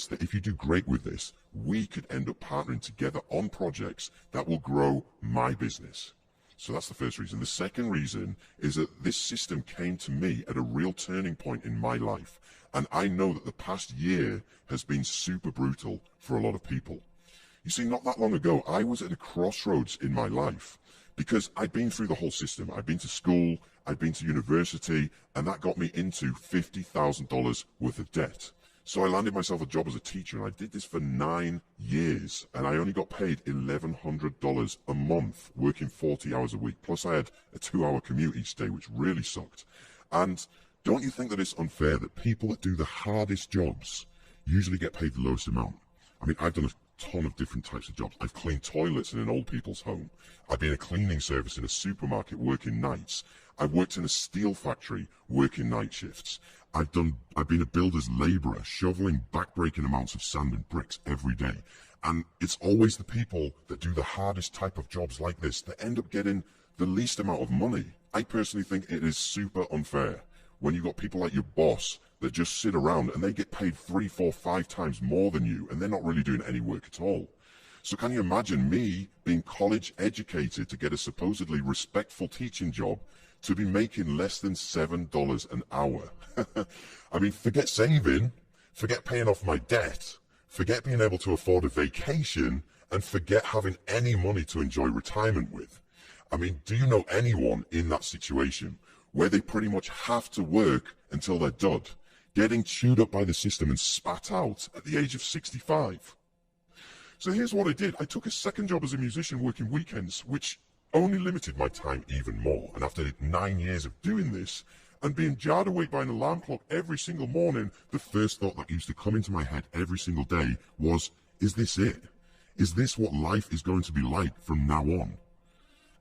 realized that if you do great with this, we could end up partnering together on projects that will grow my business. So that's the first reason. The second reason is that this system came to me at a real turning point in my life. And I know that the past year has been super brutal for a lot of people. You see, not that long ago, I was at a crossroads in my life because I'd been through the whole system. I'd been to school, I'd been to university, and that got me into $50,000 worth of debt. So I landed myself a job as a teacher, and I did this for 9 years, and I only got paid $1,100 a month, working 40 hours a week. Plus I had a 2-hour commute each day, which really sucked. And don't you think that it's unfair that people that do the hardest jobs usually get paid the lowest amount? I mean, I've done a ton of different types of jobs. I've cleaned toilets in an old people's home. I've been a cleaning service in a supermarket working nights. I've worked in a steel factory working night shifts. I've been a builder's labourer, shoveling back-breaking amounts of sand and bricks every day. And it's always the people that do the hardest type of jobs like this that end up getting the least amount of money. I personally think it is super unfair when you've got people like your boss that just sit around and they get paid 3, 4, 5 times more than you, and they're not really doing any work at all. So can you imagine me being college educated to get a supposedly respectful teaching job to be making less than $7 an hour? I mean, forget saving, forget paying off my debt, forget being able to afford a vacation, and forget having any money to enjoy retirement with. I mean, do you know anyone in that situation where they pretty much have to work until they're dud, getting chewed up by the system and spat out at the age of 65? So here's what I did. I took a second job as a musician working weekends, which only limited my time even more. And after 9 years of doing this and being jarred awake by an alarm clock every single morning, the first thought that used to come into my head every single day was, is this it? Is this what life is going to be like from now on?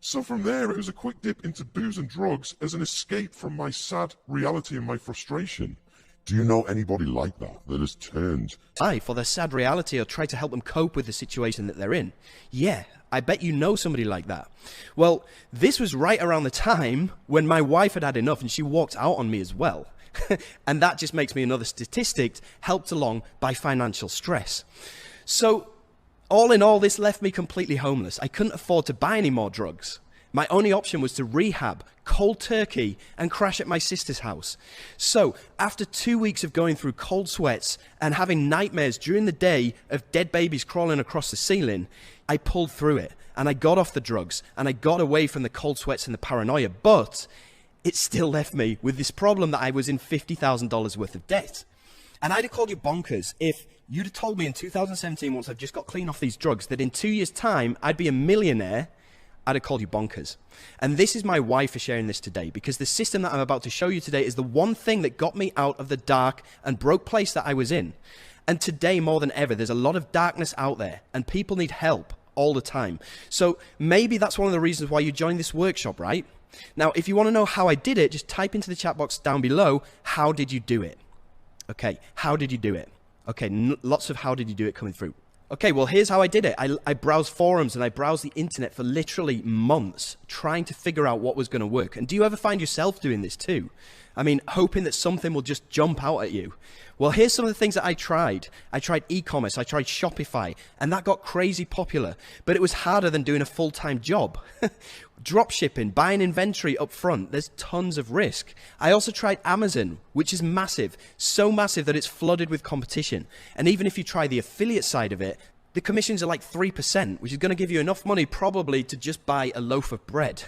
So from there, it was a quick dip into booze and drugs as an escape from my sad reality and my frustration. Do you know anybody like that has turned for their sad reality or try to help them cope with the situation that they're in? Yeah, I bet you know somebody like that. Well, this was right around the time when my wife had had enough and she walked out on me as well. And that just makes me another statistic helped along by financial stress. So all in all, this left me completely homeless. I couldn't afford to buy any more drugs. My only option was to rehab, cold turkey, and crash at my sister's house. So, after 2 weeks of going through cold sweats and having nightmares during the day of dead babies crawling across the ceiling, I pulled through it, and I got off the drugs, and I got away from the cold sweats and the paranoia, but it still left me with this problem that I was in $50,000 worth of debt. And I'd have called you bonkers if you'd have told me in 2017, once I've just got clean off these drugs, that in 2 years' time, I'd be a millionaire. I'd have called you bonkers. And this is my why for sharing this today, because the system that I'm about to show you today is the one thing that got me out of the dark and broke place that I was in. And today, more than ever, there's a lot of darkness out there and people need help all the time. So maybe that's one of the reasons why you joined this workshop, right? Now, if you want to know how I did it, just type into the chat box down below, how did you do it? Okay, how did you do it? Okay, lots of how did you do it coming through. Okay, well, here's how I did it. I browsed forums and I browsed the internet for literally months trying to figure out what was going to work. And do you ever find yourself doing this too? I mean, hoping that something will just jump out at you. Well, here's some of the things that I tried. I tried e-commerce, I tried Shopify, and that got crazy popular. But it was harder than doing a full-time job. Drop shipping, buying inventory up front, there's tons of risk. I also tried Amazon, which is massive, so massive that it's flooded with competition. And even if you try the affiliate side of it, the commissions are like 3%, which is going to give you enough money probably to just buy a loaf of bread.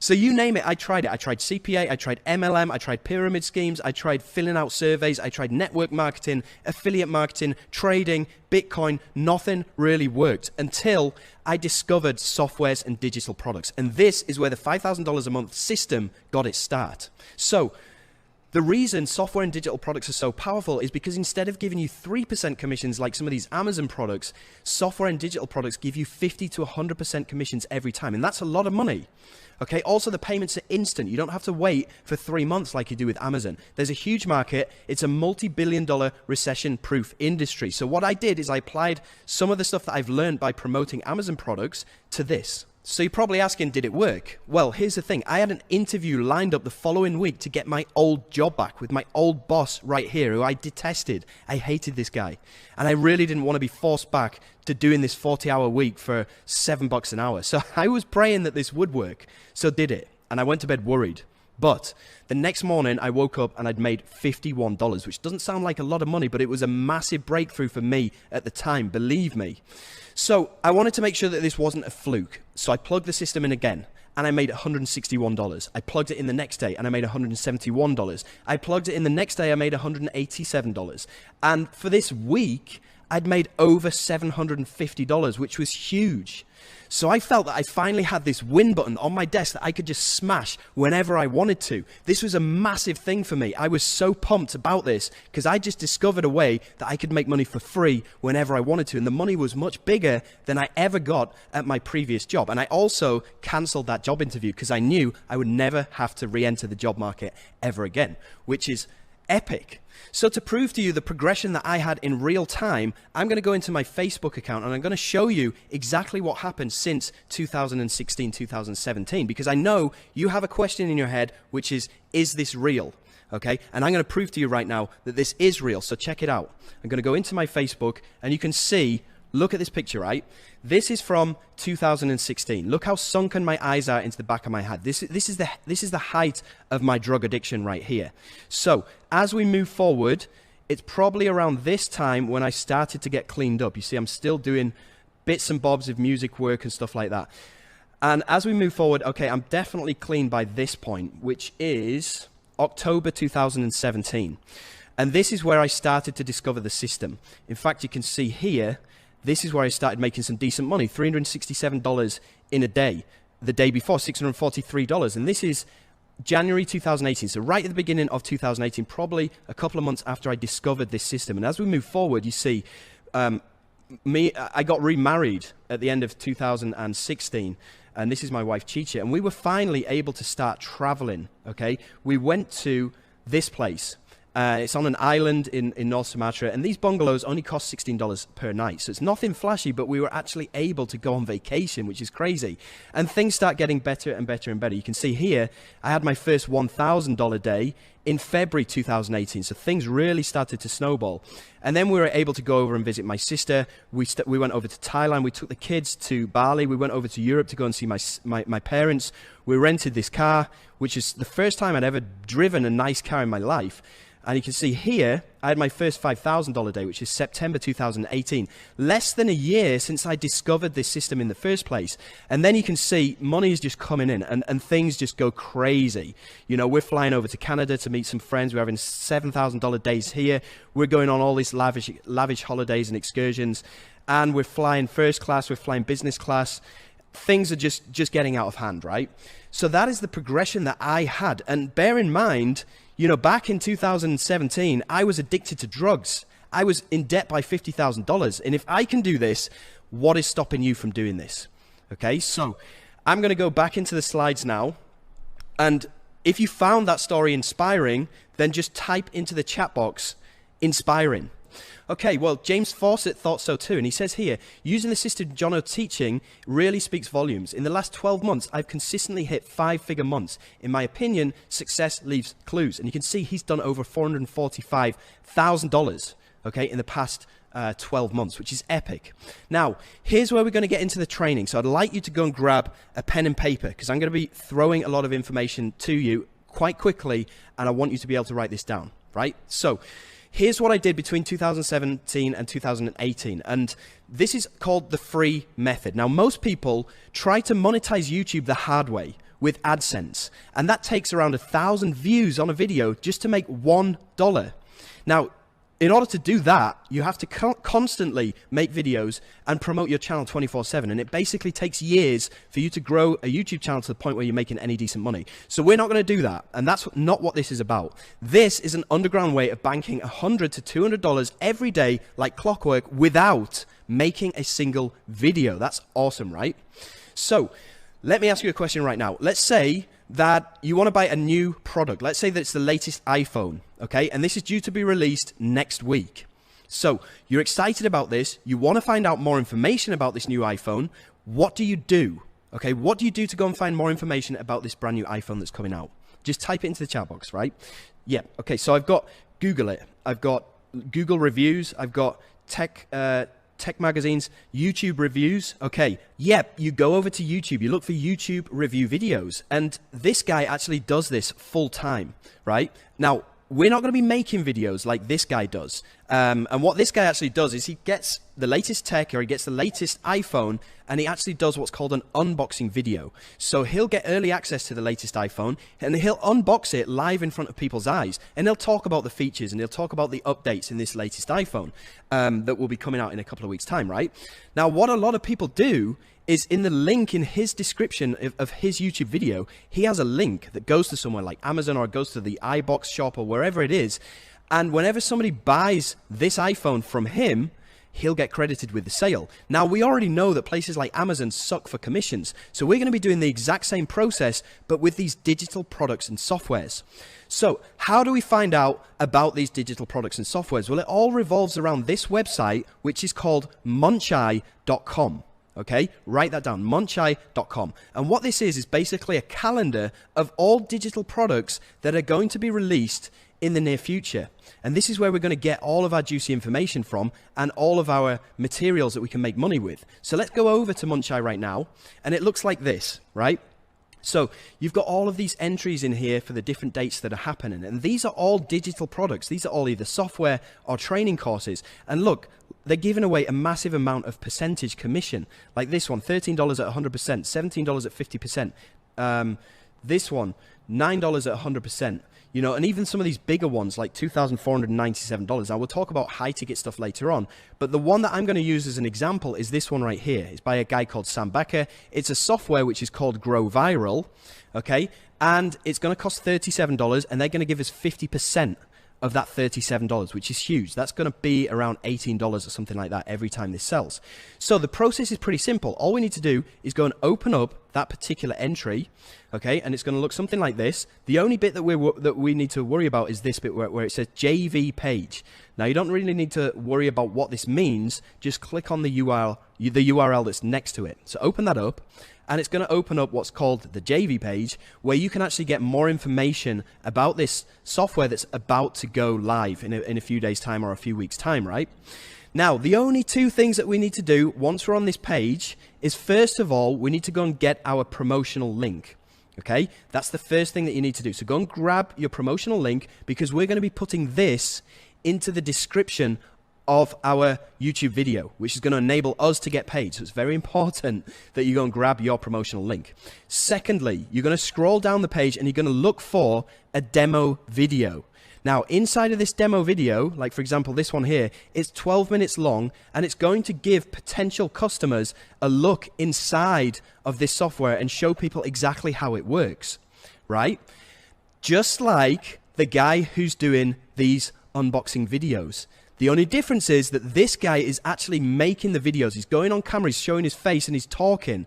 So you name it, I tried it. I tried CPA, I tried MLM, I tried pyramid schemes, I tried filling out surveys, I tried network marketing, affiliate marketing, trading, Bitcoin. Nothing really worked until I discovered softwares and digital products. And this is where the $5,000 a month system got its start. So the reason software and digital products are so powerful is because instead of giving you 3% commissions like some of these Amazon products, software and digital products give you 50 to 100% commissions every time. And that's a lot of money. Okay, also the payments are instant. You don't have to wait for 3 months like you do with Amazon. There's a huge market. It's a multi-billion-dollar recession-proof industry. So what I did is I applied some of the stuff that I've learned by promoting Amazon products to this. So you're probably asking, did it work? Well, here's the thing. I had an interview lined up the following week to get my old job back with my old boss right here, who I detested. I hated this guy. And I really didn't want to be forced back to doing this 40-hour week for $7 an hour. So I was praying that this would work. So did it. And I went to bed worried. But the next morning I woke up and I'd made $51, which doesn't sound like a lot of money, but it was a massive breakthrough for me at the time, believe me. So I wanted to make sure that this wasn't a fluke. So I plugged the system in again and I made $161. I plugged it in the next day and I made $171. I plugged it in the next day, I made $187. And for this week, I'd made over $750, which was huge. So I felt that I finally had this win button on my desk that I could just smash whenever I wanted to. This was a massive thing for me. I was so pumped about this because I just discovered a way that I could make money for free whenever I wanted to. And the money was much bigger than I ever got at my previous job. And I also canceled that job interview because I knew I would never have to re-enter the job market ever again, which is epic. So to prove to you the progression that I had in real time, I'm going to go into my Facebook account and I'm going to show you exactly what happened since 2016, 2017, because I know you have a question in your head, which is this real? Okay, and I'm going to prove to you right now that this is real. So check it out. I'm going to go into my Facebook and you can see, look at this picture, right? This is from 2016. Look how sunken my eyes are into the back of my head. This is the height of my drug addiction right here. So as we move forward, it's probably around this time when I started to get cleaned up. You see, I'm still doing bits and bobs of music work and stuff like that. And as we move forward, okay, I'm definitely clean by this point, which is October 2017. And this is where I started to discover the system. In fact, you can see here, this is where I started making some decent money, $367 in a day. The day before, $643. And this is January 2018. So right at the beginning of 2018, probably a couple of months after I discovered this system. And as we move forward, you see, I got remarried at the end of 2016. And this is my wife, Chicha. And we were finally able to start traveling, okay? We went to this place. It's on an island in North Sumatra, and these bungalows only cost $16 per night. So it's nothing flashy, but we were actually able to go on vacation, which is crazy. And things start getting better and better and better. You can see here, I had my first $1,000 day in February 2018. So things really started to snowball. And then we were able to go over and visit my sister. We went over to Thailand. We took the kids to Bali. We went over to Europe to go and see my parents. We rented this car, which is the first time I'd ever driven a nice car in my life. And you can see here, I had my first $5,000 day, which is September 2018. Less than a year since I discovered this system in the first place. And then you can see money is just coming in and things just go crazy. You know, we're flying over to Canada to meet some friends. We're having $7,000 days here. We're going on all these lavish holidays and excursions. And we're flying first class, we're flying business class. Things are just getting out of hand, right? So that is the progression that I had. And bear in mind, you know, back in 2017, I was addicted to drugs. I was in debt by $50,000. And if I can do this, what is stopping you from doing this? Okay, so I'm going to go back into the slides now. And if you found that story inspiring, then just type into the chat box, inspiring. Okay, well, James Fawcett thought so too, and he says here, using the system Jono teaching really speaks volumes. In the last 12 months, I've consistently hit 5-figure months. In my opinion, success leaves clues. And you can see he's done over $445,000, okay, in the past 12 months, which is epic. Now, here's where we're going to get into the training. So I'd like you to go and grab a pen and paper, because I'm going to be throwing a lot of information to you quite quickly, and I want you to be able to write this down, right? So here's what I did between 2017 and 2018, and this is called the free method. Now, most people try to monetize YouTube the hard way with AdSense, and that takes around 1,000 views on a video just to make $1. Now, in order to do that, you have to constantly make videos and promote your channel 24/7. And it basically takes years for you to grow a YouTube channel to the point where you're making any decent money. So we're not going to do that. And that's not what this is about. This is an underground way of banking $100 to $200 every day like clockwork without making a single video. That's awesome, right? So let me ask you a question right now. Let's say that you want to buy a new product. Let's say that it's the latest iPhone, okay? And this is due to be released next week. So you're excited about this. You want to find out more information about this new iPhone. What do you do? Okay, what do you do to go and find more information about this brand new iPhone that's coming out? Just type it into the chat box, right? Yeah, okay, so I've got Google it. I've got Google reviews. I've got tech magazines, YouTube reviews. Okay, yep, you go over to YouTube. You look for YouTube review videos. And this guy actually does this full time, right? Now, we're not going to be making videos like this guy does. And what this guy actually does is he gets the latest tech, or he gets the latest iPhone, and he actually does what's called an unboxing video. So he'll get early access to the latest iPhone, and he'll unbox it live in front of people's eyes. And he'll talk about the features, and he'll talk about the updates in this latest iPhone that will be coming out in a couple of weeks' time, right? Now, what a lot of people do is in the link in his description of his YouTube video, he has a link that goes to somewhere like Amazon, or it goes to the iBox shop, or wherever it is. And whenever somebody buys this iPhone from him, he'll get credited with the sale. Now, we already know that places like Amazon suck for commissions. So we're going to be doing the exact same process, but with these digital products and softwares. So how do we find out about these digital products and softwares? Well, it all revolves around this website, which is called muncheye.com. Okay, write that down, muncheye.com. And what this is basically a calendar of all digital products that are going to be released in the near future. And this is where we're going to get all of our juicy information from, and all of our materials that we can make money with. So let's go over to Muncheye right now, and it looks like this, right? So you've got all of these entries in here for the different dates that are happening, and these are all digital products. These are all either software or training courses. And look, they're giving away a massive amount of percentage commission, like this one, $13 at 100%, $17 at 50%. This one, $9 at 100%. You know, and even some of these bigger ones, like $2,497. Now, we'll talk about high ticket stuff later on, but the one that I'm going to use as an example is this one right here. It's by a guy called Sam Becker. It's a software which is called Grow Viral, okay? And it's going to cost $37, and they're going to give us 50% of that $37, which is huge. That's going to be around $18 or something like that every time this sells. So the process is pretty simple. All we need to do is go and open up that particular entry, okay, and it's going to look something like this. The only bit that we need to worry about is this bit where it says JV page. Now, you don't really need to worry about what this means. Just click on the URL that's next to it. So open that up, and it's going to open up what's called the JV page, where you can actually get more information about this software that's about to go live in a few days' time or a few weeks' time, right? Now, the only two things that we need to do once we're on this page is, first of all, we need to go and get our promotional link. Okay, that's the first thing that you need to do. So go and grab your promotional link, because we're going to be putting this into the description of our YouTube video, which is going to enable us to get paid. So it's very important that you go and grab your promotional link. Secondly, you're going to scroll down the page, and you're going to look for a demo video. Now, inside of this demo video, like for example, this one here, it's 12 minutes long, and it's going to give potential customers a look inside of this software and show people exactly how it works, right? Just like the guy who's doing these unboxing videos. The only difference is that this guy is actually making the videos. He's going on camera, he's showing his face, and he's talking.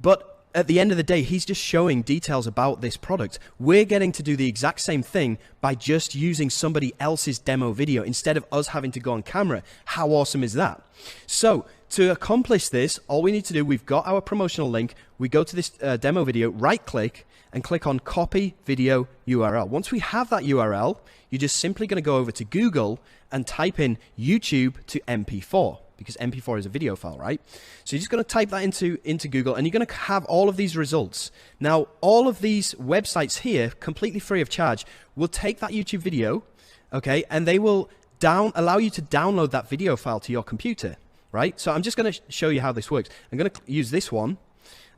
But at the end of the day, he's just showing details about this product. We're getting to do the exact same thing by just using somebody else's demo video instead of us having to go on camera. How awesome is that? So to accomplish this, all we need to do, we've got our promotional link. We go to this demo video, right click, and click on copy video URL. Once we have that URL, you're just simply going to go over to Google and type in YouTube to MP4. Because MP4 is a video file, right? So you're just going to type that into Google, and you're going to have all of these results. Now, all of these websites here, completely free of charge, will take that YouTube video, okay, and they will allow you to download that video file to your computer, right? So I'm just going to show you how this works. I'm going to use this one,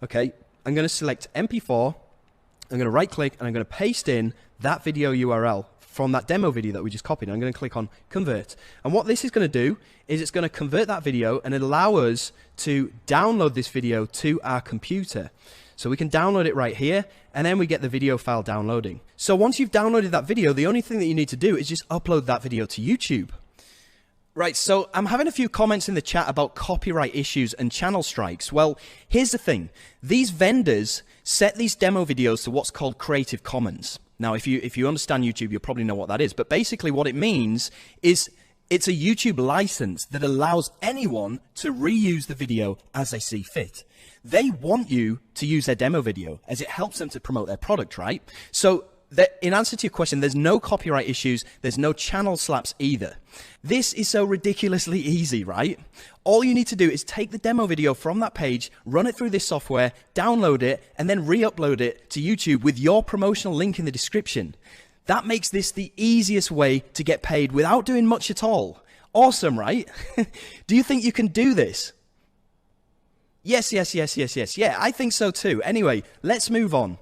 okay? I'm going to select MP4, I'm going to right-click, and I'm going to paste in that video URL from that demo video that we just copied. I'm going to click on convert. And what this is going to do is it's going to convert that video and allow us to download this video to our computer. So we can download it right here, and then we get the video file downloading. So once you've downloaded that video, the only thing that you need to do is just upload that video to YouTube. Right, so I'm having a few comments in the chat about copyright issues and channel strikes. Well, here's the thing. These vendors set these demo videos to what's called Creative Commons. Now, if you understand YouTube, you'll probably know what that is. But basically what it means is It's a YouTube license that allows anyone to reuse the video as they see fit. They want you to use their demo video as it helps them to promote their product, right? So in answer to your question, there's no copyright issues, there's no channel slaps either. This is so ridiculously easy, right? All you need to do is take the demo video from that page, run it through this software, download it, and then re-upload it to YouTube with your promotional link in the description. That makes this the easiest way to get paid without doing much at all. Awesome, right? Do you think you can do this? Yes. Yeah, I think so too. Anyway, let's move on.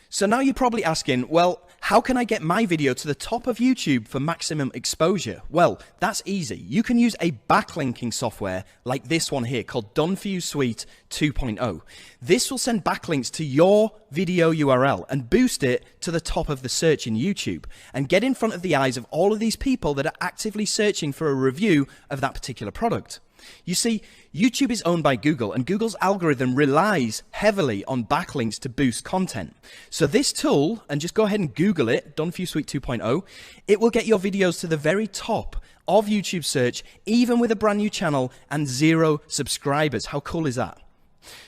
So now you're probably asking, well, how can I get my video to the top of YouTube for maximum exposure? Well, that's easy. You can use a backlinking software like this one here called Done For You Suite 2.0. This will send backlinks to your video URL and boost it to the top of the search in YouTube and get in front of the eyes of all of these people that are actively searching for a review of that particular product. You see, YouTube is owned by Google, and Google's algorithm relies heavily on backlinks to boost content. So this tool, and just go ahead and Google it, Done For You Suite 2.0, it will get your videos to the very top of YouTube search, even with a brand new channel and 0 subscribers. How cool is that?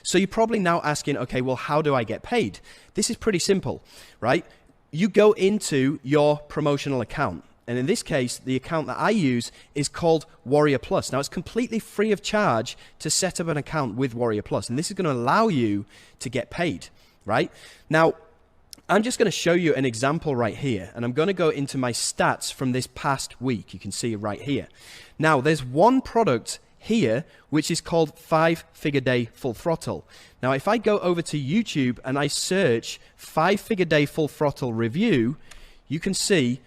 So you're probably now asking, okay, well, how do I get paid? This is pretty simple, right? You go into your promotional account. And in this case, the account that I use is called Warrior Plus. Now, it's completely free of charge to set up an account with Warrior Plus. And this is going to allow you to get paid, right? Now, I'm just going to show you an example right here. And I'm going to go into my stats from this past week. You can see it right here. Now, there's one product here, which is called 5-Figure Day Full Throttle. Now, if I go over to YouTube and I search 5-Figure Day Full Throttle review, you can see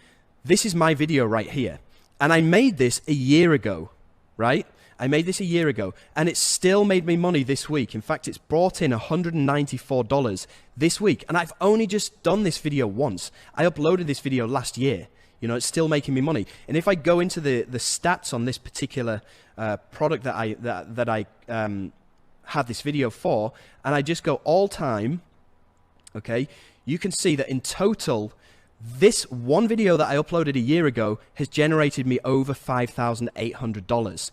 this is my video right here. And I made this a year ago, right? I made this a year ago, and it's still made me money this week. In fact, it's brought in $194 this week. And I've only just done this video once. I uploaded this video last year. You know, it's still making me money. And if I go into the stats on this particular product that I have this video for, and I just go all time, okay, you can see that in total, this one video that I uploaded a year ago has generated me over $5,800,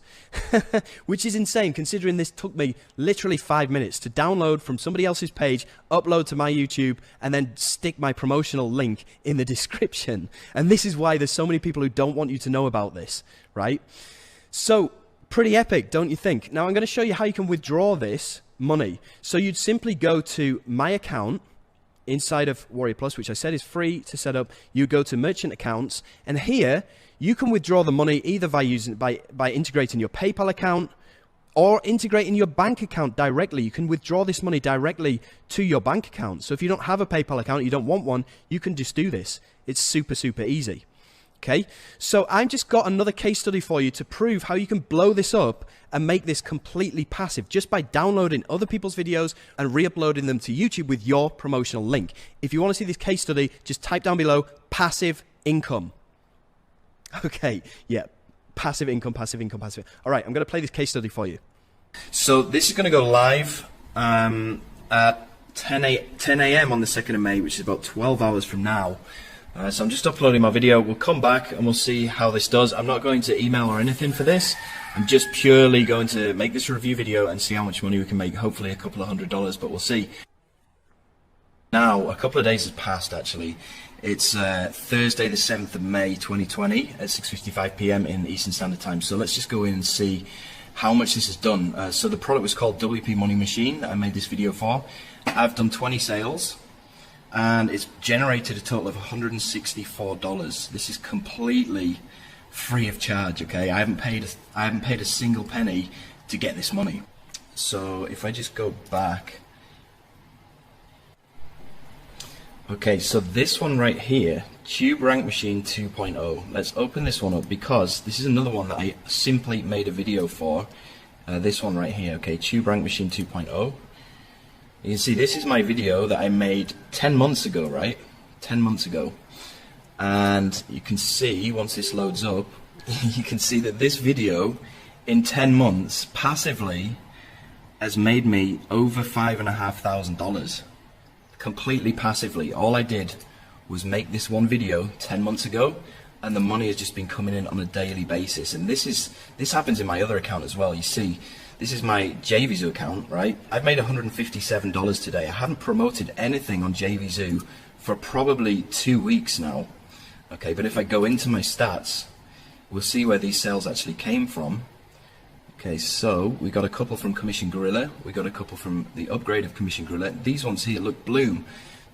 which is insane considering this took me literally 5 minutes to download from somebody else's page, upload to my YouTube, and then stick my promotional link in the description. And this is why there's so many people who don't want you to know about this, right? So pretty epic, don't you think? Now I'm going to show you how you can withdraw this money. So you'd simply go to my account inside of Warrior Plus, which I said is free to set up. You go to merchant accounts, and here you can withdraw the money either by integrating your PayPal account or integrating your bank account directly. You can withdraw this money directly to your bank account. So if you don't have a PayPal account, you don't want one, you can just do this. It's super, super easy. Okay, so I've just got another case study for you to prove how you can blow this up and make this completely passive just by downloading other people's videos and re-uploading them to YouTube with your promotional link. If you want to see this case study, just type down below passive income. Okay, yeah, passive income, passive income, passive. All right, I'm going to play this case study for you. So this is going to go live at 10 a.m. on the 2nd of May, which is about 12 hours from now. So I'm just uploading my video. We'll come back and we'll see how this does. I'm not going to email or anything for this. I'm just purely going to make this review video and see how much money we can make. Hopefully a couple of $100s, but we'll see. Now, a couple of days has passed actually. It's Thursday the 7th of May 2020 at 6:55 p.m. in Eastern Standard Time. So let's just go in and see how much this has done. So the product was called WP Money Machine that I made this video for. I've done 20 sales. And it's generated a total of $164. This is completely free of charge. Okay, I haven't paid a single penny to get this money. So if I just go back, okay, so this one right here, Tube Rank Machine 2.0. Let's open this one up because this is another one that I simply made a video for. This one right here. Okay, Tube Rank Machine 2.0. You can see this is my video that I made 10 months ago, right? 10 months ago. And you can see, once this loads up, you can see that this video in 10 months passively has made me over $5,500. Completely passively. All I did was make this one video 10 months ago, and the money has just been coming in on a daily basis. And this happens in my other account as well. You see, this is my JVZoo account, right? I've made $157 today. I haven't promoted anything on JVZoo for probably 2 weeks now. Okay, but if I go into my stats, we'll see where these sales actually came from. Okay, so we got a couple from Commission Gorilla, we got a couple from the upgrade of Commission Gorilla. These ones here, look, Bloom.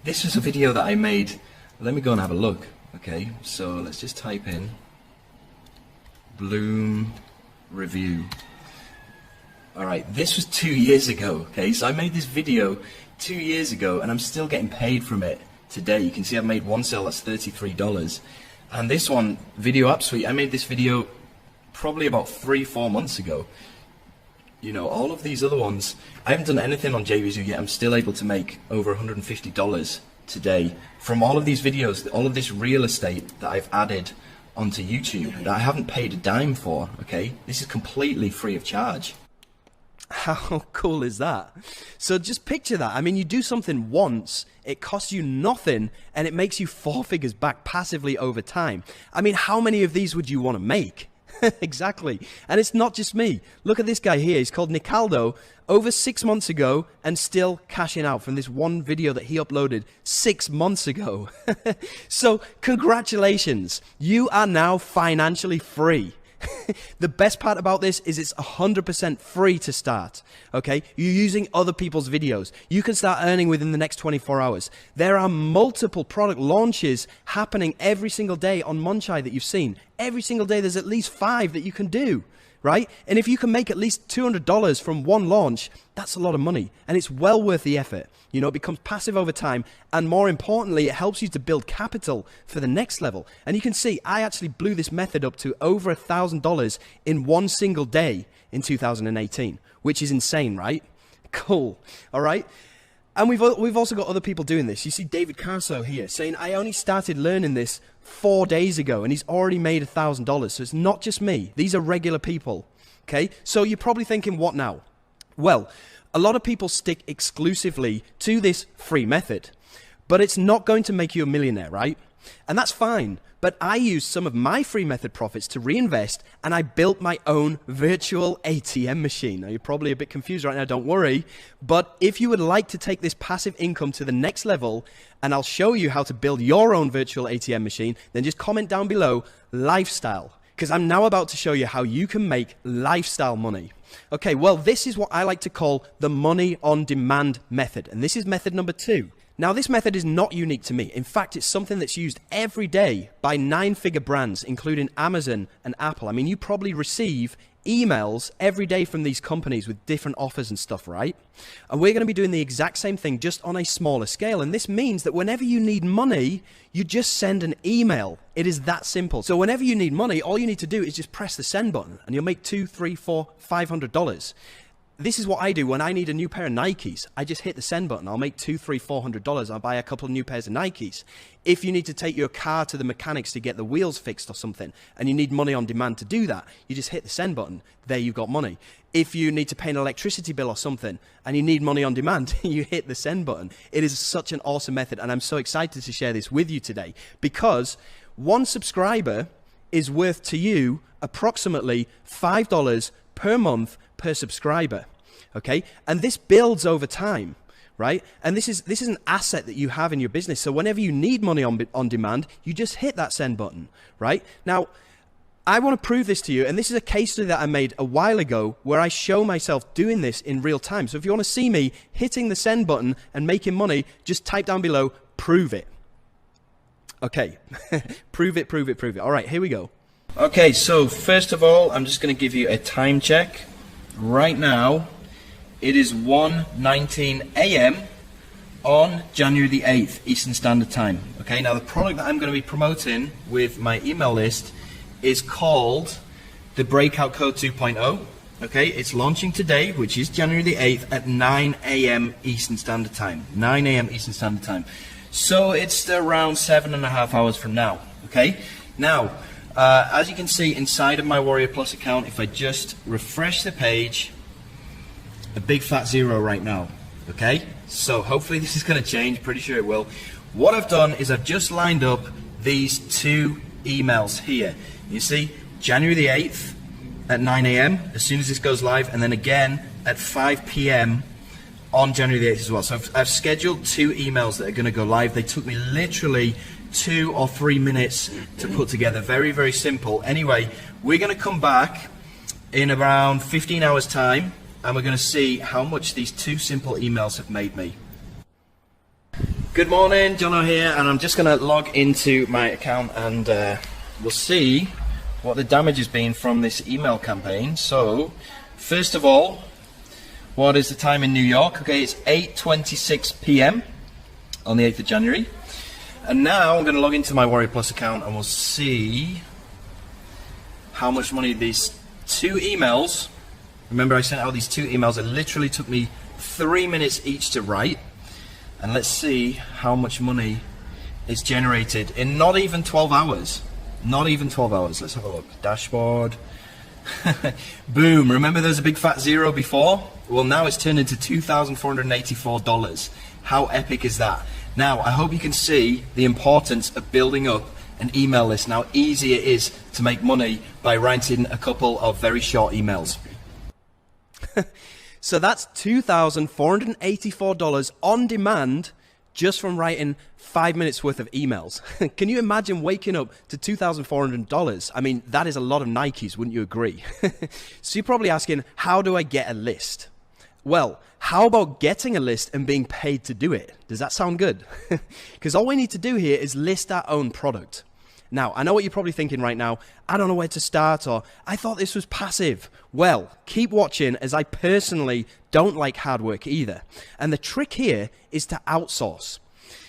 This was a video that I made. Let me go and have a look. Okay, so let's just type in Bloom review. Alright, this was 2 years ago. Okay, so I made this video 2 years ago and I'm still getting paid from it today. You can see I've made one sale that's $33. And this one, Video App Suite, I made this video probably about 3-4 months ago. You know, all of these other ones, I haven't done anything on JVZoo yet. I'm still able to make over $150 today from all of these videos, all of this real estate that I've added onto YouTube that I haven't paid a dime for, okay? This is completely free of charge. How cool is that? So just picture that. I mean, you do something once, it costs you nothing, and it makes you 4 figures back passively over time. I mean, how many of these would you want to make? Exactly. And it's not just me. Look at this guy here. He's called Nicaldo, over 6 months ago, and still cashing out from this one video that he uploaded 6 months ago. So congratulations. You are now financially free. The best part about this is it's 100% free to start, okay? You're using other people's videos. You can start earning within the next 24 hours. There are multiple product launches happening every single day on Munchai that you've seen. Every single day there's at least 5 that you can do, right? And if you can make at least $200 from one launch, that's a lot of money, and it's well worth the effort. You know, it becomes passive over time, and more importantly, it helps you to build capital for the next level. And you can see, I actually blew this method up to over $1,000 in one single day in 2018, which is insane, right? Cool, all right? And we've also got other people doing this. You see David Carso here saying, I only started learning this 4 days ago, and he's already made $1,000. So it's not just me. These are regular people, okay? So you're probably thinking, what now? Well, a lot of people stick exclusively to this free method, but it's not going to make you a millionaire, right? And that's fine, but I used some of my free method profits to reinvest, and I built my own virtual ATM machine. Now, you're probably a bit confused right now, don't worry, but if you would like to take this passive income to the next level, and I'll show you how to build your own virtual ATM machine, then just comment down below, lifestyle, because I'm now about to show you how you can make lifestyle money. Okay, well, this is what I like to call the money on demand method, and this is method number 2. Now, this method is not unique to me. In fact, it's something that's used every day by 9-figure brands, including Amazon and Apple. I mean, you probably receive emails every day from these companies with different offers and stuff, right? And we're going to be doing the exact same thing, just on a smaller scale. And this means that whenever you need money, you just send an email. It is that simple. So whenever you need money, all you need to do is just press the send button, and you'll make $200, $300, $400, $500. This is what I do when I need a new pair of Nikes. I just hit the send button. I'll make $200, $300, $400. I'll buy a couple of new pairs of Nikes. If you need to take your car to the mechanics to get the wheels fixed or something, and you need money on demand to do that, you just hit the send button. There you've got money. If you need to pay an electricity bill or something, and you need money on demand, you hit the send button. It is such an awesome method, and I'm so excited to share this with you today, because one subscriber is worth to you approximately $5 per month per subscriber, okay? And this builds over time, right? And this is an asset that you have in your business. So whenever you need money on demand, you just hit that send button, right? Now, I want to prove this to you, and this is a case study that I made a while ago where I show myself doing this in real time. So if you want to see me hitting the send button and making money, just type down below, prove it. Okay, prove it, prove it, prove it. All right, here we go. Okay, so first of all, I'm just going to give you a time check. Right now, it is 1:19 a.m. on January the 8th, Eastern Standard Time. Okay, now the product that I'm going to be promoting with my email list is called the Breakout Code 2.0. Okay, it's launching today, which is January the 8th at 9 a.m. Eastern Standard Time. 9 a.m. Eastern Standard Time. So it's around 7.5 hours from now. Okay, now, as you can see inside of my Warrior Plus account, if I just refresh the page, a big fat 0 right now. Okay, so hopefully this is going to change, pretty sure it will. What I've done is I've just lined up these two emails here. You see, January the 8th at 9 a.m. as soon as this goes live, and then again at 5 p.m. on January the 8th as well. So I've scheduled 2 emails that are going to go live. They took me literally 2 or 3 minutes to put together. Very, very simple. Anyway, we're going to come back in around 15 hours time, and we're going to see how much these 2 simple emails have made me. Good morning, Jono here, and I'm just going to log into my account, and we'll see what the damage has been from this email campaign. So, first of all, what is the time in New York? Okay, it's 8:26 p.m. on the 8th of January. And now I'm going to log into my Warrior Plus account, and we'll see how much money these 2 emails, remember I sent out these 2 emails, it literally took me 3 minutes each to write, and let's see how much money is generated in not even 12 hours. Not even 12 hours. Let's have a look. Dashboard. Boom. Remember there's a big fat 0 before? Well, now it's turned into $2,484. How epic is that? Now, I hope you can see the importance of building up an email list and how easy it is to make money by writing a couple of very short emails. So that's $2,484 on demand just from writing 5 minutes worth of emails. Can you imagine waking up to $2,400? I mean, that is a lot of Nikes, wouldn't you agree? So you're probably asking, how do I get a list? Well, how about getting a list and being paid to do it? Does that sound good? Because all we need to do here is list our own product. Now, I know what you're probably thinking right now. I don't know where to start, or I thought this was passive. Well, keep watching, as I personally don't like hard work either. And the trick here is to outsource.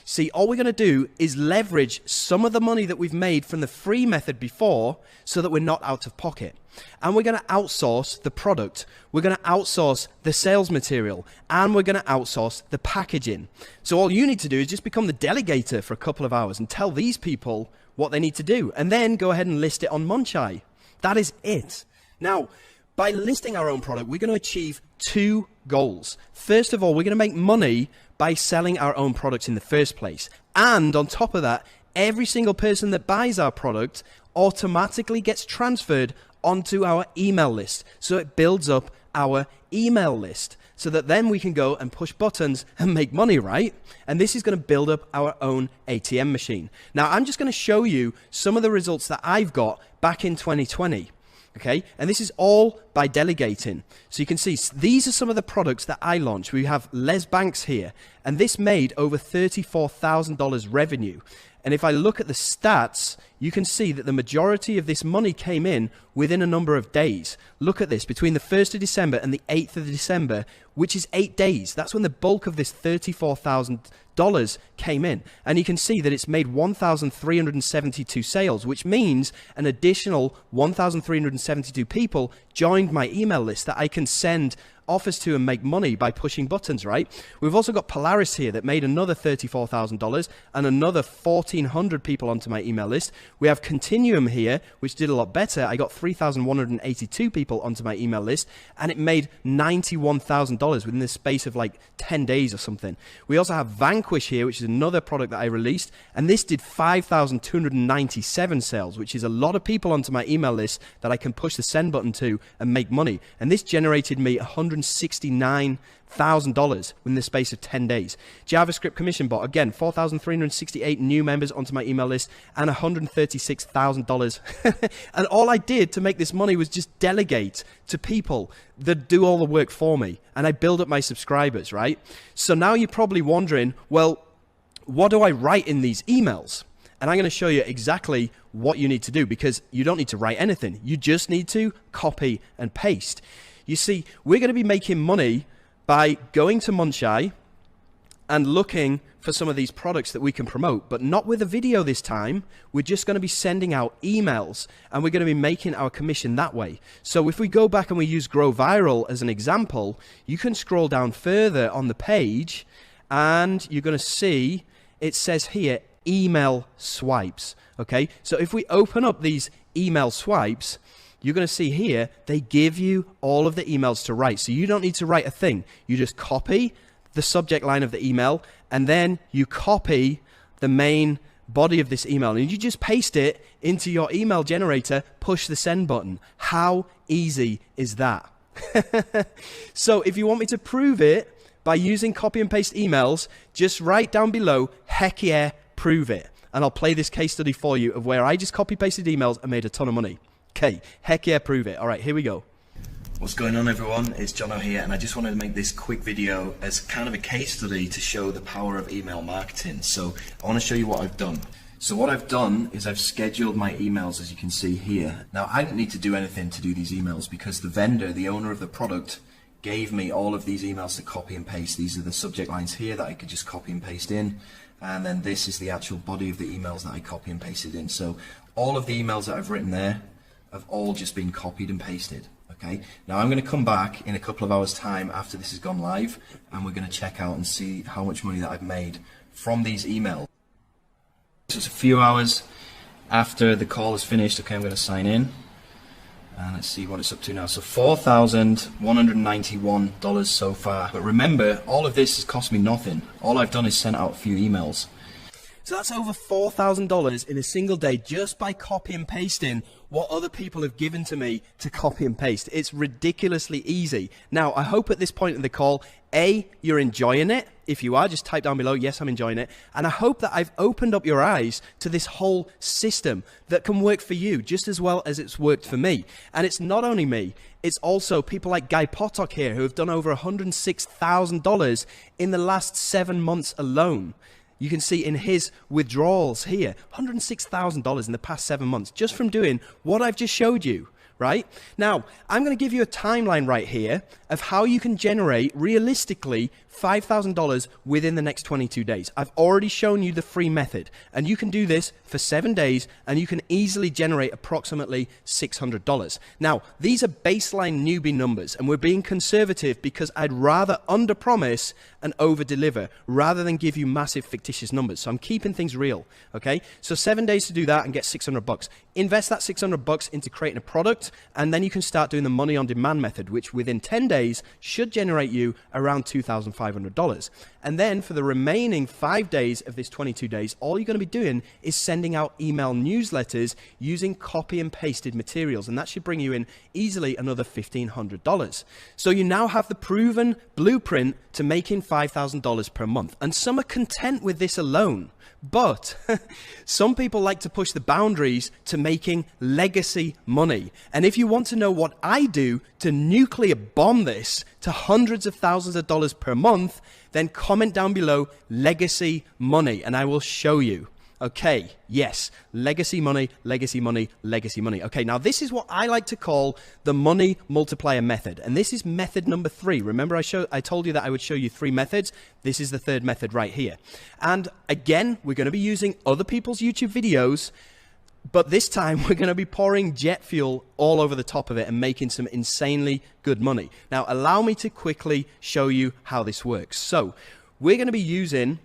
See, all we're going to do is leverage some of the money that we've made from the free method before so that we're not out of pocket. And we're going to outsource the product. We're going to outsource the sales material, and we're going to outsource the packaging. So all you need to do is just become the delegator for a couple of hours and tell these people what they need to do, and then go ahead and list it on Munchai. That is it. Now, by listing our own product, we're going to achieve 2 goals. First of all, we're going to make money by selling our own products in the first place. And on top of that, every single person that buys our product automatically gets transferred onto our email list. So it builds up our email list, so that then we can go and push buttons and make money, right? And this is going to build up our own ATM machine. Now, I'm just going to show you some of the results that I've got back in 2020. Okay, and this is all by delegating. So you can see these are some of the products that I launched. We have Les Banks here, and this made over $34,000 revenue. And if I look at the stats, you can see that the majority of this money came in within a number of days. Look at this, between the 1st of December and the 8th of December, which is 8 days. That's when the bulk of this $34,000 came in. And you can see that it's made 1,372 sales, which means an additional 1,372 people joined my email list that I can send offers to and make money by pushing buttons, right? We've also got Polaris here that made another $34,000 and another 1,400 people onto my email list. We have Continuum here, which did a lot better. I got 3,182 people onto my email list, and it made $91,000 within the space of like 10 days or something. We also have Vanquish here, which is another product that I released, and this did 5,297 sales, which is a lot of people onto my email list that I can push the send button to and make money. And this generated me $169,000 within the space of 10 days. JavaScript Commission Bot, again, 4,368 new members onto my email list and $136,000. And all I did to make this money was just delegate to people that do all the work for me. And I build up my subscribers, right? So now you're probably wondering, well, what do I write in these emails? And I'm going to show you exactly what you need to do, because you don't need to write anything. You just need to copy and paste. You see, we're going to be making money by going to Munchai and looking for some of these products that we can promote, but not with a video this time. We're just going to be sending out emails, and we're going to be making our commission that way. So if we go back and we use Grow Viral as an example, you can scroll down further on the page, and you're going to see it says here, email swipes. Okay, so if we open up these email swipes, you're going to see here, they give you all of the emails to write. So you don't need to write a thing. You just copy the subject line of the email, and then you copy the main body of this email, and you just paste it into your email generator, push the send button. How easy is that? So if you want me to prove it by using copy and paste emails, just write down below, heck yeah, prove it. And I'll play this case study for you of where I just copy pasted emails and made a ton of money. Okay, heck yeah, prove it. All right, here we go. What's going on, everyone? It's Jono here, and I just wanted to make this quick video as kind of a case study to show the power of email marketing. So I want to show you what I've done. So what I've done is I've scheduled my emails, as you can see here. Now, I didn't need to do anything to do these emails because the vendor, the owner of the product, gave me all of these emails to copy and paste. These are the subject lines here that I could just copy and paste in. And then this is the actual body of the emails that I copy and pasted in. So all of the emails that I've written there have all just been copied and pasted. Okay. Now I'm going to come back in a couple of hours time after this has gone live, and we're going to check out and see how much money that I've made from these emails. So it's a few hours after the call is finished. Okay, I'm going to sign in and let's see what it's up to now. So $4,191 so far. But remember, all of this has cost me nothing. All I've done is sent out a few emails. So that's over $4,000 in a single day just by copy and pasting what other people have given to me to copy and paste. It's ridiculously easy. Now, I hope at this point in the call, A, you're enjoying it. If you are, just type down below, yes, I'm enjoying it. And I hope that I've opened up your eyes to this whole system that can work for you just as well as it's worked for me. And it's not only me, it's also people like Guy Potok here who have done over $106,000 in the last 7 months alone. You can see in his withdrawals here, $106,000 in the past 7 months, just from doing what I've just showed you, right? Now, I'm going to give you a timeline right here of how you can generate, realistically, $5,000 within the next 22 days. I've already shown you the free method, and you can do this for 7 days, and you can easily generate approximately $600. Now, these are baseline newbie numbers, and we're being conservative because I'd rather under-promise and over-deliver rather than give you massive fictitious numbers. So I'm keeping things real, okay? So 7 days to do that and get $600. Invest that $600 into creating a product, and then you can start doing the money on demand method, which within 10 days should generate you around $2,500. And then for the remaining 5 days of this 22 days, all you're going to be doing is sending out email newsletters using copy and pasted materials, and that should bring you in easily another $1,500. So you now have the proven blueprint to making $5,000 per month, and some are content with this alone. But some people like to push the boundaries to making legacy money. And if you want to know what I do to nuclear bomb this to hundreds of thousands of dollars per month, then comment down below legacy money and I will show you. Okay, yes, legacy money, legacy money, legacy money. Okay, now this is what I like to call the money multiplier method. And this is method number 3. Remember I told you that I would show you 3 methods. This is the 3rd method right here. And again, we're going to be using other people's YouTube videos, but this time we're going to be pouring jet fuel all over the top of it and making some insanely good money. Now, allow me to quickly show you how this works. So we're going to be using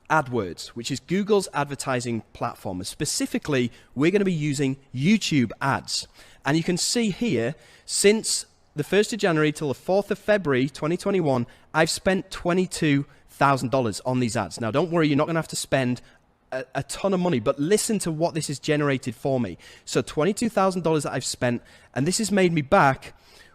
AdWords, which is Google's advertising platform. Specifically, we're going to be using YouTube ads. And you can see here, since the 1st of January till the 4th of February 2021, I've spent $22,000 on these ads. Now, don't worry, you're not going to have to spend a ton of money, but listen to what this has generated for me. So $22,000 that I've spent, and this has made me back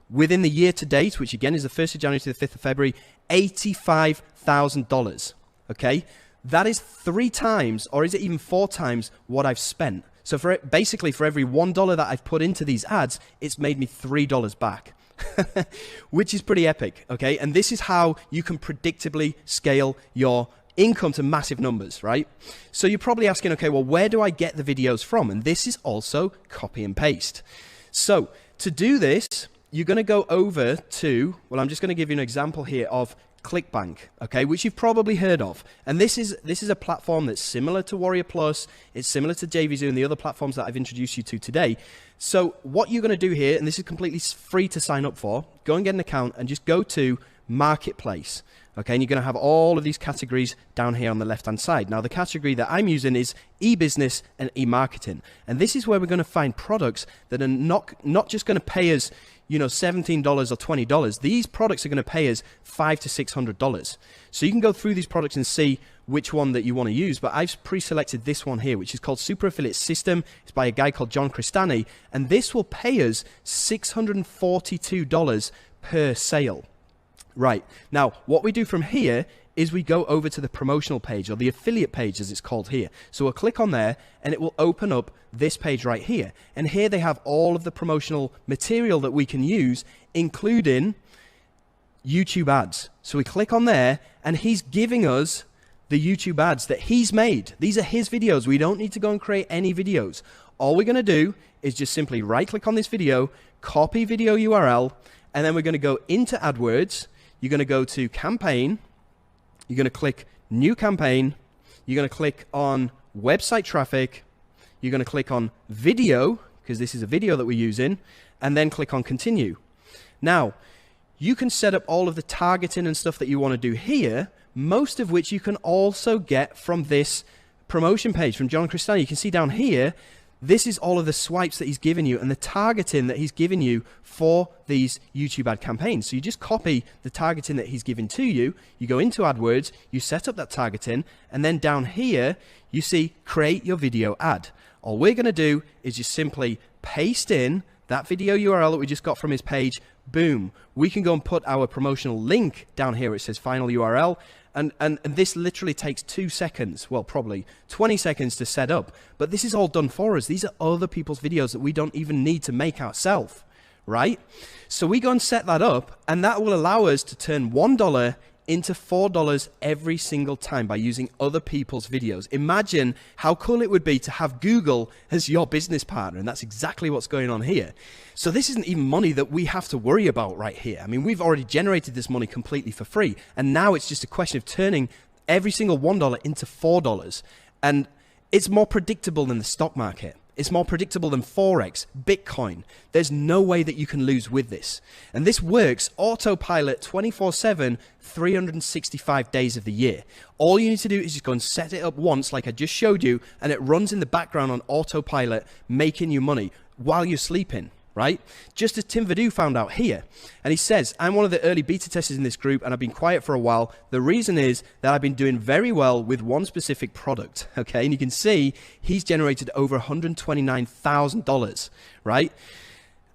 within the year to date, which again is the 1st of January to the 5th of February, $85,000. Okay? That is 3 times, or is it even 4 times what I've spent? So basically for every $1 that I've put into these ads, it's made me $3 back, which is pretty epic, okay? And this is how you can predictably scale your income to massive numbers, right? So you're probably asking, okay, well, where do I get the videos from? And this is also copy and paste. So to do this, you're going to go over to, well, I'm just going to give you an example here of ClickBank, okay, which you've probably heard of. And this is a platform that's similar to Warrior Plus. It's similar to JVZoo and the other platforms that I've introduced you to today. So what you're going to do here, and this is completely free to sign up for, go and get an account and just go to marketplace. Okay, and you're going to have all of these categories down here on the left-hand side. Now, the category that I'm using is e-business and e-marketing. And this is where we're going to find products that are not just going to pay us, you know, $17 or $20. These products are going to pay us $500 to $600. So you can go through these products and see which one that you want to use. But I've pre-selected this one here, which is called Super Affiliate System. It's by a guy called John Cristani. And this will pay us $642 per sale. Right, now what we do from here is we go over to the promotional page, or the affiliate page as it's called here. So we'll click on there and it will open up this page right here. And here they have all of the promotional material that we can use, including YouTube ads. So we click on there and he's giving us the YouTube ads that he's made. These are his videos. We don't need to go and create any videos. All we're going to do is just simply right click on this video, copy video URL, and then we're going to go into AdWords. You're going to go to campaign, you're going to click new campaign, you're going to click on website traffic, you're going to click on video, because this is a video that we're using, and then click on continue. Now, you can set up all of the targeting and stuff that you want to do here, most of which you can also get from this promotion page from John Cristani. You can see down here, this is all of the swipes that he's given you and the targeting that he's given you for these YouTube ad campaigns. So you just copy the targeting that he's given to you, you go into AdWords, you set up that targeting, and then down here, you see create your video ad. All we're going to do is just simply paste in that video URL that we just got from his page. Boom. We can go and put our promotional link down here. It says final URL. And this literally takes 2 seconds, well, probably 20 seconds to set up. But this is all done for us. These are other people's videos that we don't even need to make ourselves, right? So we go and set that up, and that will allow us to turn $1 into $4 every single time by using other people's videos. Imagine how cool it would be to have Google as your business partner, and that's exactly what's going on here. So this isn't even money that we have to worry about right here. I mean, we've already generated this money completely for free, and now it's just a question of turning every single $1 into $4, and it's more predictable than the stock market. It's more predictable than Forex, Bitcoin. There's no way that you can lose with this. And this works autopilot 24/7, 365 days of the year. All you need to do is just go and set it up once, like I just showed you, and it runs in the background on autopilot, making you money while you're sleeping, right? Just as Tim Vadou found out here. And he says, I'm one of the early beta testers in this group and I've been quiet for a while. The reason is that I've been doing very well with one specific product, okay? And you can see he's generated over $129,000, right?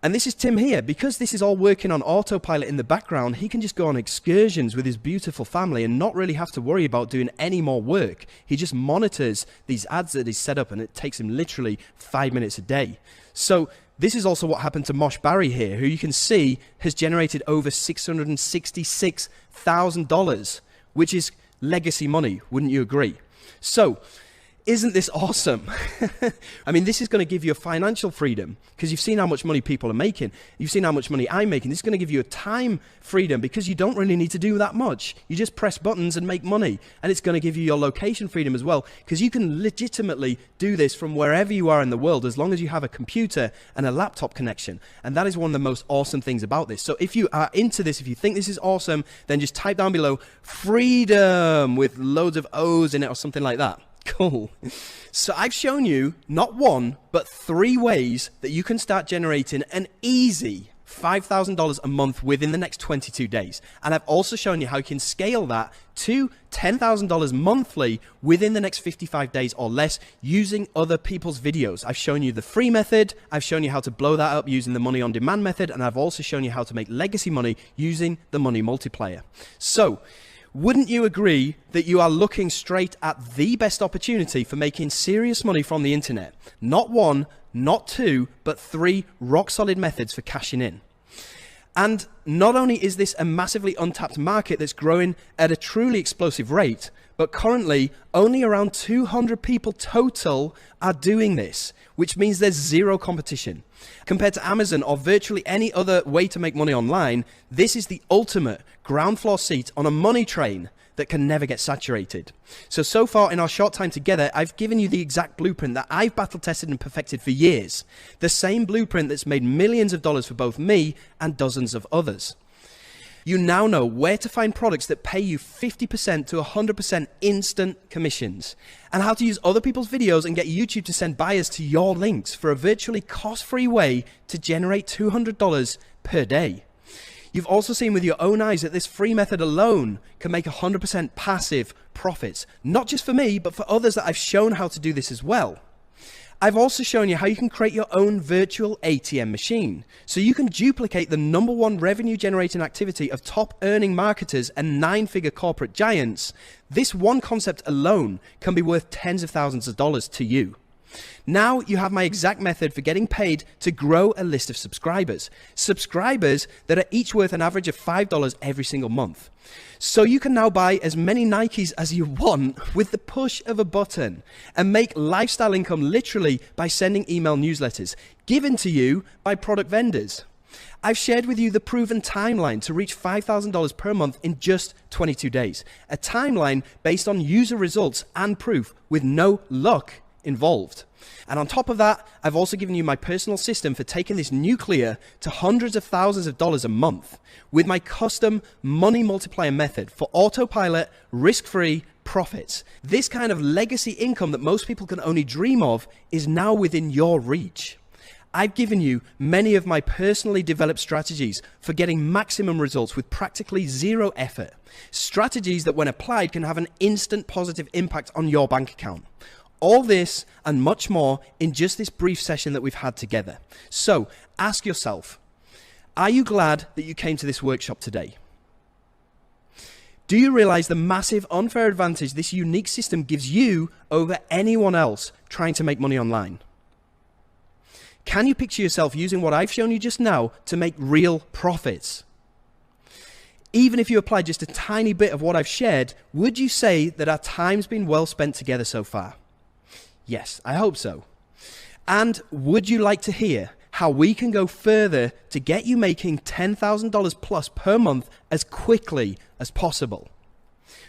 And this is Tim here. Because this is all working on autopilot in the background, he can just go on excursions with his beautiful family and not really have to worry about doing any more work. He just monitors these ads that he's set up and it takes him literally 5 minutes a day. So this is also what happened to Mosh Barry here, who you can see has generated over $666,000, which is legacy money, wouldn't you agree? So, isn't this awesome? I mean, this is going to give you a financial freedom because you've seen how much money people are making. You've seen how much money I'm making. This is going to give you a time freedom because you don't really need to do that much. You just press buttons and make money. And it's going to give you your location freedom as well because you can legitimately do this from wherever you are in the world as long as you have a computer and a laptop connection. And that is one of the most awesome things about this. So if you are into this, if you think this is awesome, then just type down below freedom with loads of O's in it or something like that. Cool. So I've shown you not one, but 3 ways that you can start generating an easy $5,000 a month within the next 22 days. And I've also shown you how you can scale that to $10,000 monthly within the next 55 days or less using other people's videos. I've shown you the free method. I've shown you how to blow that up using the money on demand method. And I've also shown you how to make legacy money using the money multiplier. So, wouldn't you agree that you are looking straight at the best opportunity for making serious money from the internet? Not 1, not 2, but 3 rock-solid methods for cashing in. And not only is this a massively untapped market that's growing at a truly explosive rate, but currently only around 200 people total are doing this, which means there's 0 competition. Compared to Amazon or virtually any other way to make money online, this is the ultimate ground floor seat on a money train that can never get saturated. So far in our short time together, I've given you the exact blueprint that I've battle tested and perfected for years. The same blueprint that's made millions of dollars for both me and dozens of others. You now know where to find products that pay you 50% to 100% instant commissions, and how to use other people's videos and get YouTube to send buyers to your links for a virtually cost-free way to generate $200 per day. You've also seen with your own eyes that this free method alone can make 100% passive profits, not just for me, but for others that I've shown how to do this as well. I've also shown you how you can create your own virtual ATM machine, so you can duplicate the #1 revenue generating activity of top earning marketers and 9-figure corporate giants. This one concept alone can be worth tens of thousands of dollars to you. Now you have my exact method for getting paid to grow a list of subscribers. Subscribers that are each worth an average of $5 every single month. So you can now buy as many Nikes as you want with the push of a button and make lifestyle income literally by sending email newsletters given to you by product vendors. I've shared with you the proven timeline to reach $5,000 per month in just 22 days. A timeline based on user results and proof with no luck involved. And on top of that, I've also given you my personal system for taking this nuclear to hundreds of thousands of dollars a month with my custom money multiplier method for autopilot, risk-free profits. This kind of legacy income that most people can only dream of is now within your reach. I've given you many of my personally developed strategies for getting maximum results with practically zero effort. Strategies that when applied can have an instant positive impact on your bank account. All this and much more in just this brief session that we've had together. So ask yourself, are you glad that you came to this workshop today? Do you realize the massive unfair advantage this unique system gives you over anyone else trying to make money online? Can you picture yourself using what I've shown you just now to make real profits? Even if you apply just a tiny bit of what I've shared, would you say that our time's been well spent together so far? Yes, I hope so. And would you like to hear how we can go further to get you making $10,000 plus per month as quickly as possible?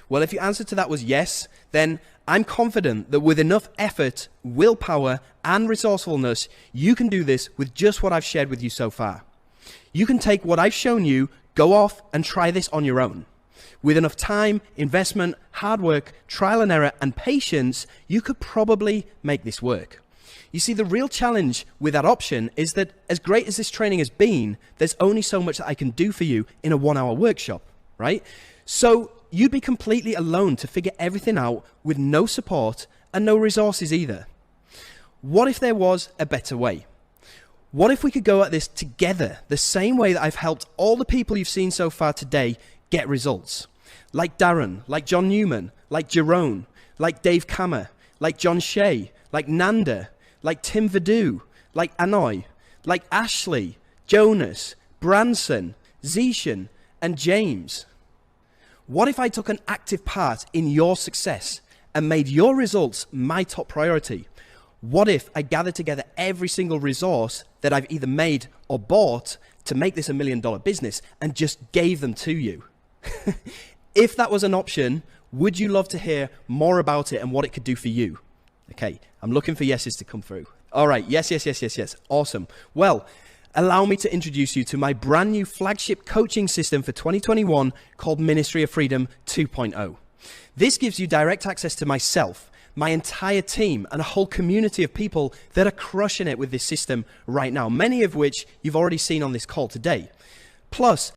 Well, if your answer to that was yes, then I'm confident that with enough effort, willpower, and resourcefulness, you can do this with just what I've shared with you so far. You can take what I've shown you, go off and try this on your own. With enough time, investment, hard work, trial and error, and patience, you could probably make this work. You see, the real challenge with that option is that as great as this training has been, there's only so much that I can do for you in a 1-hour workshop, right? So you'd be completely alone to figure everything out with no support and no resources either. What if there was a better way? What if we could go at this together, the same way that I've helped all the people you've seen so far today get results? Like Darren, like John Newman, like Jerome, like Dave Kammer, like John Shea, like Nanda, like Tim Vadu, like Anoy, like Ashley, Jonas, Branson, Zishan, and James. What if I took an active part in your success and made your results my top priority? What if I gathered together every single resource that I've either made or bought to make this $1 million business and just gave them to you? If that was an option, would you love to hear more about it and what it could do for you? Okay, I'm looking for yeses to come through. All right, yes. Awesome. Well, allow me to introduce you to my brand new flagship coaching system for 2021 called Ministry of Freedom 2.0. This gives you direct access to myself, my entire team, and a whole community of people that are crushing it with this system right now, many of which you've already seen on this call today. Plus,